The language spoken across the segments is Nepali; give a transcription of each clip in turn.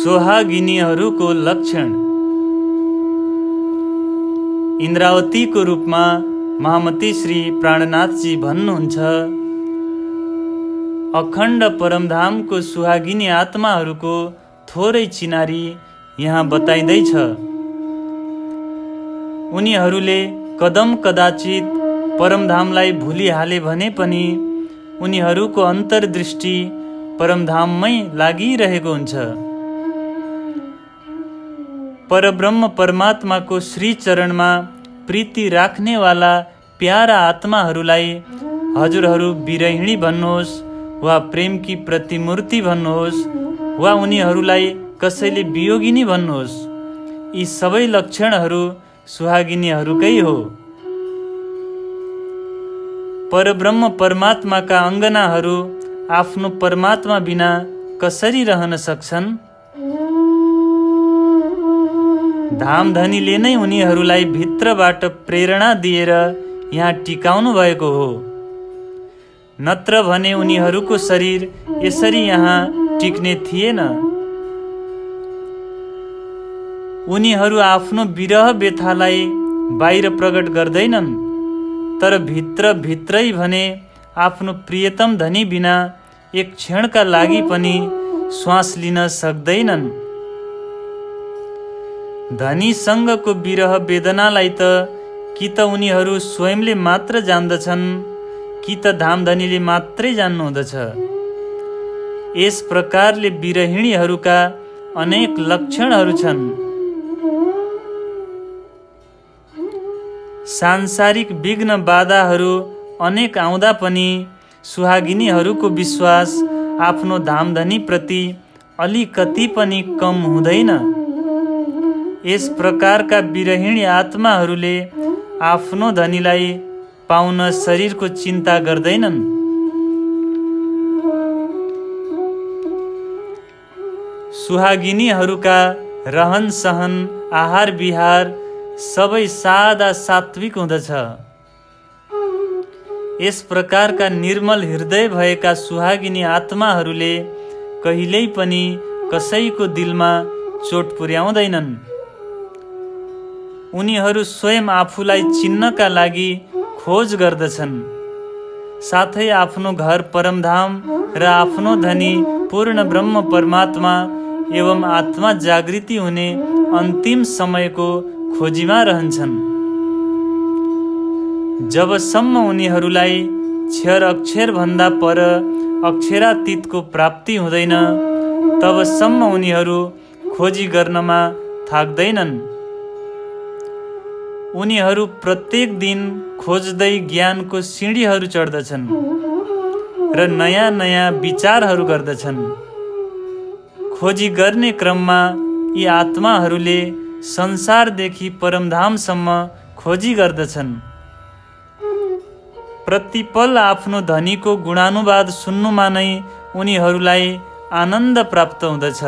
सोहागिनीहरूको लक्षण। इन्द्रावतीको रूपमा महामती श्री प्राणनाथजी भन्नुहुन्छ, अखण्ड परमधामको सुहागिनी आत्माहरूको थोरै चिनारी यहाँ बताइँदैछ। उनीहरूले कदम कदाचित परमधामलाई भुलिहाले भने पनि उनीहरूको अन्तर्दृष्टि परमधाममै लागिरहेको हुन्छ। परब्रह्म परमात्माको श्री चरणमा प्रीति राख्नेवाला प्यारा आत्माहरूलाई हजुरहरू विरहिणी भन्नुहोस् वा प्रेमकी प्रतिमूर्ति भन्नुहोस् वा उनीहरूलाई कसैले वियोगिनी भन्नुहोस्, यी सबै लक्षणहरू सुहागिनीहरूकै हो। परब्रह्म परमात्माका अङ्गनाहरू आफ्नो परमात्मा बिना कसरी रहन सक्छन्? धामधनीले नै उनीहरूलाई भित्रबाट प्रेरणा दिएर यहाँ टिकाउनु भएको हो, नत्र भने उनीहरूको शरीर यसरी यहाँ टिक्ने थिएन। उनीहरू आफ्नो विरह व्यथालाई बाहिर प्रकट गर्दैनन्, तर भित्र भित्रै भने आफ्नो प्रियतम धनी बिना एक क्षणका लागि पनि श्वास लिन सक्दैनन्। धनीसँगको विरह वेदनालाई त कि त उनीहरू स्वयंले मात्र जान्दछन् कि त धामधनीले मात्रै जान्नुहुँदछ। यस प्रकारले विरहिणीहरूका अनेक लक्षणहरू छन्। सांसारिक विघ्न बाधाहरू अनेक आउँदा पनि सुहागिनीहरूको विश्वास आफ्नो धामधनी प्रति अलिकति पनि कम हुँदैन। यस प्रकारका विरहिणी आत्माहरूले आफ्नो धनीलाई पाउन शरीरको चिन्ता गर्दैनन्। सुहागिनीहरूका रहन सहन आहार विहार सबै सादा सात्विक हुँदछ। यस प्रकारका निर्मल हृदय भएका सुहागिनी आत्माहरूले कहिल्यै पनि कसैको दिलमा चोट पुर्याउँदैनन्। उनीहरू स्वयं आफूलाई चिन्नका लागि खोज गर्दछन्, साथै आफ्नो घर परमधाम र आफ्नो धनी पूर्ण ब्रह्म परमात्मा एवं आत्मा जागृति हुने अन्तिम समयको खोजीमा रहन्छन्। जबसम्म उनीहरूलाई क्षर अक्षर भन्दा पर अक्षरातीतको प्राप्ति हुँदैन, तबसम्म उनीहरू खोजी गर्नमा थाक्दैनन्। उनीहरू प्रत्येक दिन खोज्दै ज्ञानको सिँढीहरू चढ्दछन् र नयाँ नयाँ विचारहरू गर्दछन्। खोजी गर्ने क्रममा यी आत्माहरूले संसारदेखि परमधामसम्म खोजी गर्दछन्। प्रतिपल आफ्नो धनीको गुणानुवाद सुन्नुमा नै उनीहरूलाई आनन्द प्राप्त हुँदछ।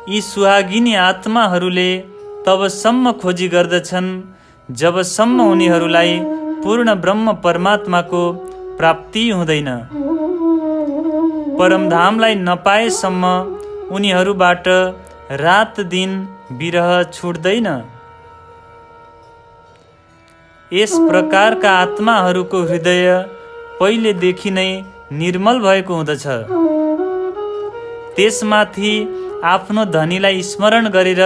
यी सुहागिनी आत्माहरूले तबसम्म खोजी गर्दछन् जबसम्म उनीहरूलाई पूर्ण ब्रह्म परमात्माको प्राप्ति हुँदैन। परमधामलाई नपाएसम्म उनीहरूबाट रात दिन विरह छुट्दैन। यस प्रकारका आत्माहरूको हृदय पहिलेदेखि नै निर्मल भएको हुँदछ। त्यसमाथि आफ्नो धनीलाई स्मरण गरेर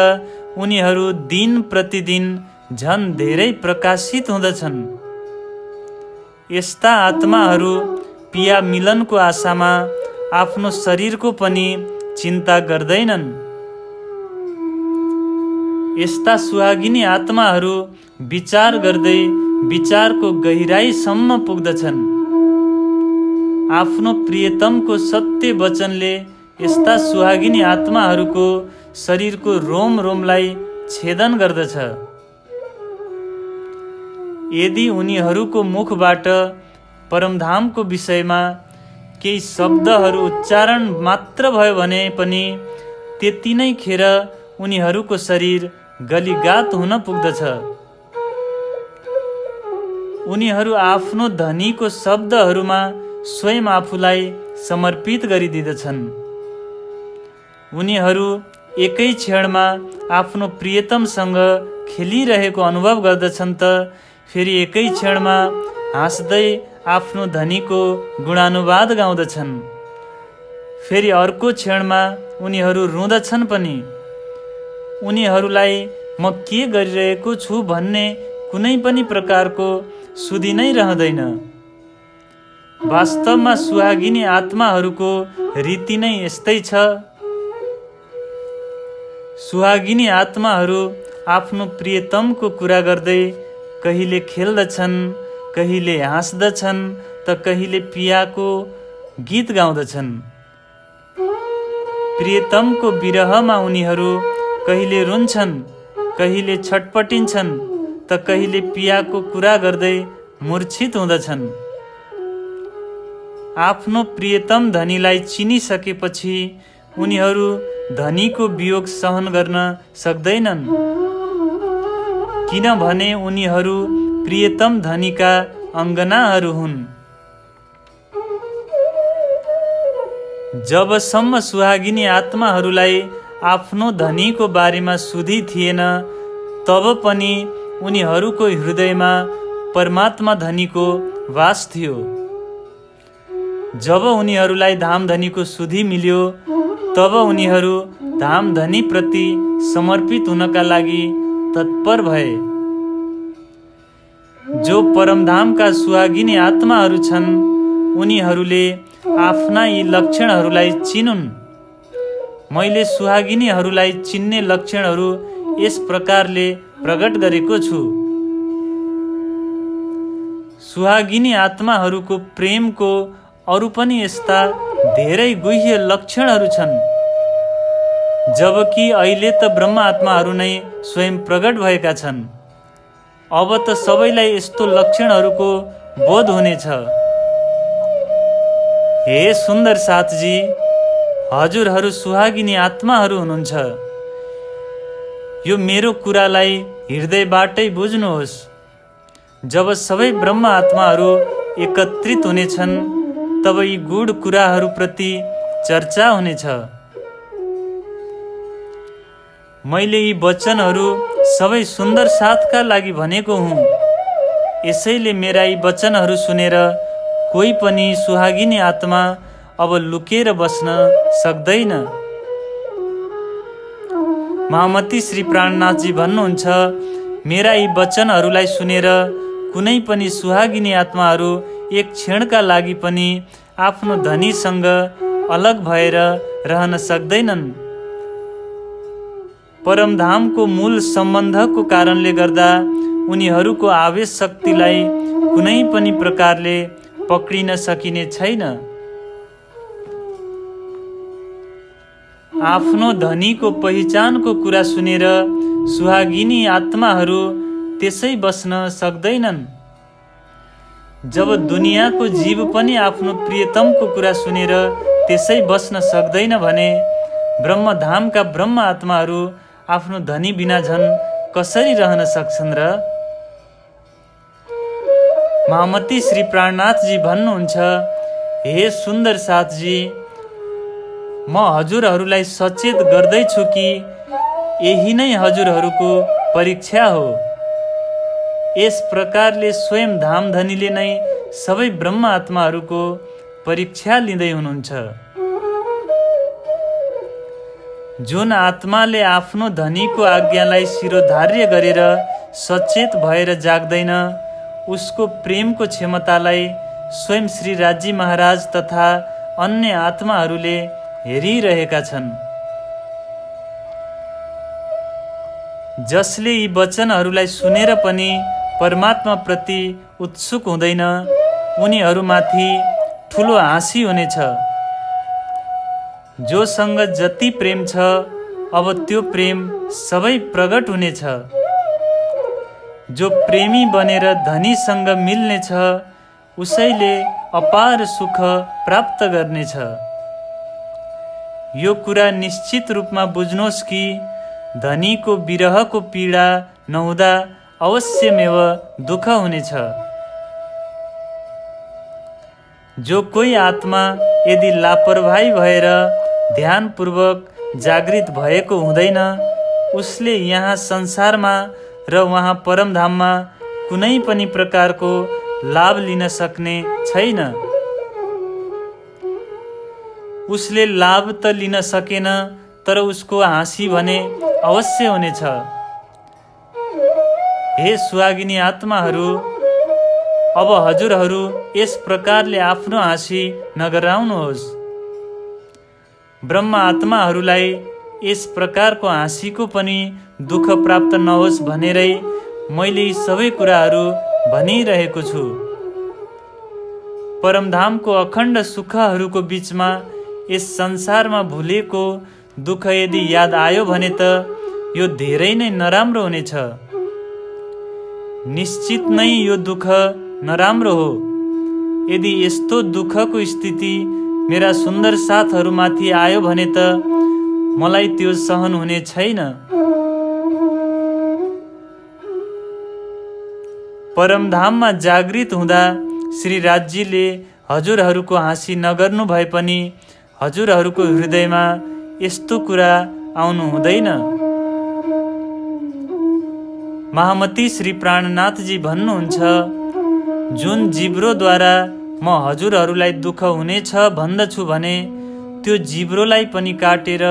उनीहरू दिन प्रतिदिन झन् धेरै प्रकाशित हुँदछन्। यस्ता आत्माहरू पिया मिलनको आशामा आफ्नो शरीरको पनि चिन्ता गर्दैनन्। यस्ता सुहागिनी आत्माहरू विचार गर्दै विचारको गहिराईसम्म पुग्दछन्। आफ्नो प्रियतमको सत्य वचनले यस्ता सुहागिनी आत्माहरूको शरीरको रोम रोमलाई छेदन गर्दछ। यदि उनीहरूको मुखबाट परमधामको विषयमा केही शब्दहरू उच्चारण मात्र भयो भने पनि त्यति नै खेर उनीहरूको शरीर गलीगात हुन पुग्दछ। उनीहरू आफ्नो धनीको शब्दहरूमा स्वयं आफूलाई समर्पित गरिदिँदछन्। उनीहरू एकै क्षणमा आफ्नो प्रियतमसँग खेलिरहेको अनुभव गर्दछन् त फेरि एकै क्षणमा हाँस्दै आफ्नो धनीको गुणानुवाद गाउँदछन्। फेरि अर्को क्षणमा उनीहरू रुँदछन् पनि। उनीहरूलाई म के गरिरहेको छु भन्ने कुनै पनि प्रकारको सुधि नै रहँदैन। वास्तवमा सुहागिनी आत्माहरूको रीति नै यस्तै छ। सुहागिनी आत्माहरू आफ्नो प्रियतमको कुरा गर्दै कहिले खेल्दछन्, कहिले हाँस्दछन् त कहिले पियाको गीत गाउँदछन्। प्रियतमको विरहमा उनीहरू कहिले रुन्छन्, कहिले छटपटिन्छन् त कहिले पियाको कुरा गर्दै मूर्छित हुँदछन्। आफ्नो प्रियतम धनीलाई चिनिसकेपछि उनीहरू धनीको वियोग सहन गर्न सक्दैनन्, किनभने उनीहरू प्रियतम धनीका अङ्गनाहरू हुन्। जबसम्म सुहागिनी आत्माहरूलाई आफ्नो धनीको बारेमा सुधि थिएन, तब पनि उनीहरूको हृदयमा परमात्मा धनीको वास थियो। जब उनीहरूलाई धामधनीको सुधि मिल्यो, तब उनीहरू धामधनीप्रति समर्पित हुनका लागि तत्पर भए। जो परमधामका सुहागिनी आत्माहरू छन्, उनीहरूले आफ्ना यी लक्षणहरूलाई चिनुन्। मैले सुहागिनीहरूलाई चिन्ने लक्षणहरू यस प्रकारले प्रकट गरेको छु। सुहागिनी आत्माहरूको प्रेमको अरू पनि यस्ता धेरै गुह्य लक्षणहरू छन्, जबकि अहिले त ब्रह्म आत्माहरू नै स्वयं प्रकट भएका छन्। अब त सबैलाई यस्तो लक्षणहरूको बोध हुनेछ। हे सुन्दर साथजी, हजुरहरू सुहागिनी आत्माहरू हुनुहुन्छ। यो मेरो कुरालाई हृदयबाटै बुझ्नुहोस्। जब सबै ब्रह्म आत्माहरू एकत्रित हुनेछन्, तब यी गूढ कुराहरूप्रति चर्चा हुनेछ। मैले यी वचनहरू सबै सुन्दर साथका लागि भनेको हुँ। यसैले मेरा यी वचनहरू सुनेर कोही पनि सुहागिनी आत्मा अब लुकेर बस्न सक्दैन। महामती श्री प्राणनाथजी भन्नुहुन्छ, मेरा यी वचनहरूलाई सुनेर कुनै पनि सुहागिनी आत्माहरू एक क्षणका लागि पनि आफ्नो धनीसँग अलग भएर रहन सक्दैनन्। परमधामको मूल सम्बन्धको कारणले गर्दा उनीहरूको आवेश शक्तिलाई कुनै पनि प्रकारले पक्रिन सकिने छैन। आफ्नो धनीको पहिचानको कुरा सुनेर सुहागिनी आत्माहरू त्यसै बस्न सक्दैनन्। जब दुनियाँको जीव पनि आफ्नो प्रियतमको कुरा सुनेर त्यसै बस्न सक्दैन भने ब्रह्मधामका ब्रह्म आत्माहरू आफ्नो धनी बिना झन् कसरी रहन सक्छन् र? महामती श्री प्राणनाथजी भन्नुहुन्छ, हे सुन्दर साथजी, म हजुरहरूलाई सचेत गर्दैछु कि यही नै हजुरहरूको परीक्षा हो। यस प्रकारले स्वयं धामधनीले नै सबै ब्रह्म आत्माहरूको परीक्षा लिँदै हुनुहुन्छ। जुन आत्माले आफ्नो धनीको आज्ञालाई शिरोधार्य गरेर सचेत भएर जाग्दैन, उसको प्रेमको क्षमतालाई स्वयं श्री राजी महाराज तथा अन्य आत्माहरूले हेरिरहेका छन्। जसले यी वचनहरूलाई सुनेर पनि परमात्मा प्रति उत्सुक हुँदैन, उनीहरूमाथि ठुलो हाँसी हुनेछ। जोसँग जति प्रेम छ, अब त्यो प्रेम सबै प्रकट हुनेछ। जो प्रेमी बनेर धनीसँग मिल्नेछ, उसैले अपार सुख प्राप्त गर्नेछ। यो कुरा निश्चित रूपमा बुझ्नुहोस् कि धनीको विरहको पीडा नहुँदा अवश्यमेव दुःख हुनेछ। जो कोही आत्मा यदि लापरवाही भएर ध्यानपूर्वक जागृत भएको हुँदैन, उसले यहाँ संसारमा र वहाँ परमधाममा कुनै पनि प्रकारको लाभ लिन सक्ने छैन। उसले लाभ त लिन सकेन, तर उसको हाँसी भने अवश्य हुनेछ। हे सुहागिनी आत्माहरू, अब हजुरहरू यस प्रकारले आफ्नो हाँसी नगराउनुहोस्। ब्रह्म आत्माहरूलाई यस प्रकारको हाँसीको पनि दुःख प्राप्त नहोस् भनेरै मैले यी सबै कुराहरू भनिरहेको छु। परमधामको अखण्ड सुखहरूको बीचमा यस संसारमा भुलेको दुःख यदि याद आयो भने त यो धेरै नै नराम्रो हुनेछ। निश्चित नै यो दुःख नराम्रो हो। यदि यस्तो दुःखको स्थिति मेरा सुन्दर साथहरूमाथि आयो भने त मलाई त्यो सहन हुने छैन। परमधाममा जागृत हुँदा श्री राजजीले हजुरहरूको हाँसी नगर्नु भए पनि हजुरहरूको हृदयमा यस्तो कुरा आउनु हुँदैन। महामती श्री प्राणनाथजी भन्नुहुन्छ, जुन जिब्रोद्वारा म हजुरहरूलाई दुःख हुनेछ भन्दछु भने त्यो जिब्रोलाई पनि काटेर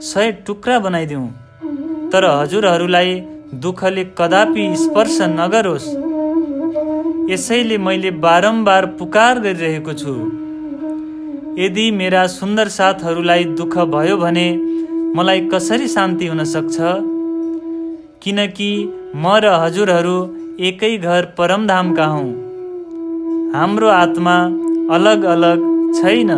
100 टुक्रा बनाइदिउँ, तर हजुरहरूलाई दुःखले कदापि स्पर्श नगरोस्। यसैले मैले बारम्बार पुकार गरिरहेको छु। यदि मेरा सुन्दर साथहरूलाई दुःख भयो भने मलाई कसरी शान्ति हुन सक्छ? किनकि म र हजुरहरू एकै घर परमधामका हौँ। हाम्रो आत्मा अलग अलग छैन।